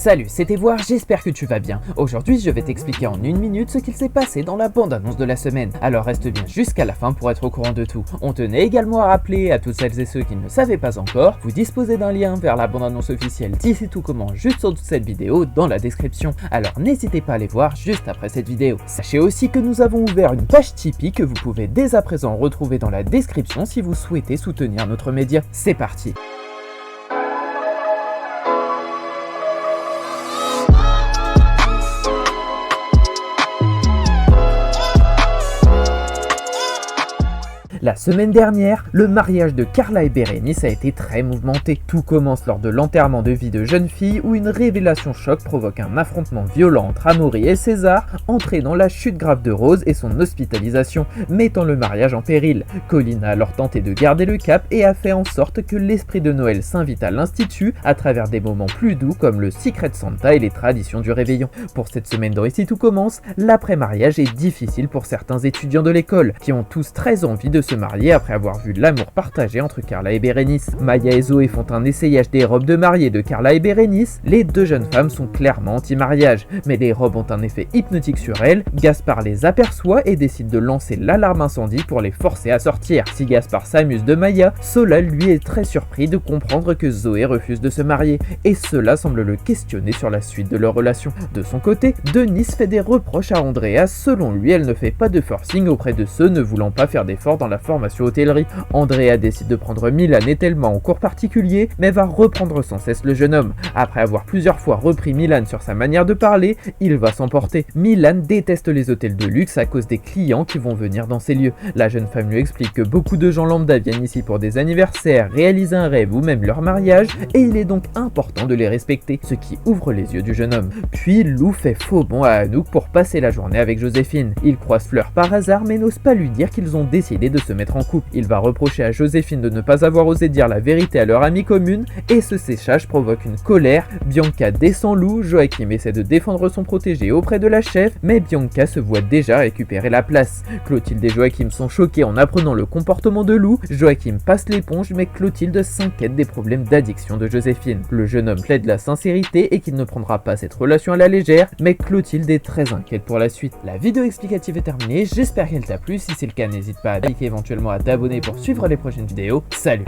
Salut, c'était Voir, j'espère que tu vas bien. Aujourd'hui, je vais t'expliquer en une minute ce qu'il s'est passé dans la bande-annonce de la semaine. Alors reste bien jusqu'à la fin pour être au courant de tout. On tenait également à rappeler à toutes celles et ceux qui ne le savaient pas encore, vous disposez d'un lien vers la bande-annonce officielle d'ici tout comment juste en dessous de cette vidéo dans la description. Alors n'hésitez pas à aller voir juste après cette vidéo. Sachez aussi que nous avons ouvert une page Tipeee que vous pouvez dès à présent retrouver dans la description si vous souhaitez soutenir notre média. C'est parti. La semaine dernière, le mariage de Carla et Bérénice a été très mouvementé. Tout commence lors de l'enterrement de vie de jeune fille où une révélation choc provoque un affrontement violent entre Amaury et César, entraînant la chute grave de Rose et son hospitalisation, mettant le mariage en péril. Colline a alors tenté de garder le cap et a fait en sorte que l'esprit de Noël s'invite à l'Institut à travers des moments plus doux comme le Secret Santa et les traditions du réveillon. Pour cette semaine dans Ici Tout Commence, l'après-mariage est difficile pour certains étudiants de l'école qui ont tous très envie de se marier après avoir vu l'amour partagé entre Carla et Bérénice. Maya et Zoé font un essayage des robes de mariée de Carla et Bérénice. Les deux jeunes femmes sont clairement anti-mariage, mais les robes ont un effet hypnotique sur elles. Gaspard les aperçoit et décide de lancer l'alarme incendie pour les forcer à sortir. Si Gaspard s'amuse de Maya, Solal lui est très surpris de comprendre que Zoé refuse de se marier, et cela semble le questionner sur la suite de leur relation. De son côté, Denise fait des reproches à Andrea. Selon lui, elle ne fait pas de forcing auprès de ceux ne voulant pas faire d'efforts dans la formation hôtellerie. Andrea décide de prendre Milan et Thelma en cours particulier, mais va reprendre sans cesse le jeune homme. Après avoir plusieurs fois repris Milan sur sa manière de parler, il va s'emporter. Milan déteste les hôtels de luxe à cause des clients qui vont venir dans ces lieux. La jeune femme lui explique que beaucoup de gens lambda viennent ici pour des anniversaires, réaliser un rêve ou même leur mariage, et il est donc important de les respecter, ce qui ouvre les yeux du jeune homme. Puis Lou fait faux bond à Anouk pour passer la journée avec Joséphine. Il croise Fleur par hasard mais n'ose pas lui dire qu'ils ont décidé de se mettre en couple. Il va reprocher à Joséphine de ne pas avoir osé dire la vérité à leur amie commune, et ce séchage provoque une colère. Bianca descend Lou, Joachim essaie de défendre son protégé auprès de la chef, mais Bianca se voit déjà récupérer la place. Clotilde et Joachim sont choqués en apprenant le comportement de Lou. Joachim passe l'éponge, mais Clotilde s'inquiète des problèmes d'addiction de Joséphine. Le jeune homme plaide la sincérité et qu'il ne prendra pas cette relation à la légère, mais Clotilde est très inquiète pour la suite. La vidéo explicative est terminée, j'espère qu'elle t'a plu. Si c'est le cas, n'hésite pas à liker, éventuellement à t'abonner pour suivre les prochaines vidéos. Salut!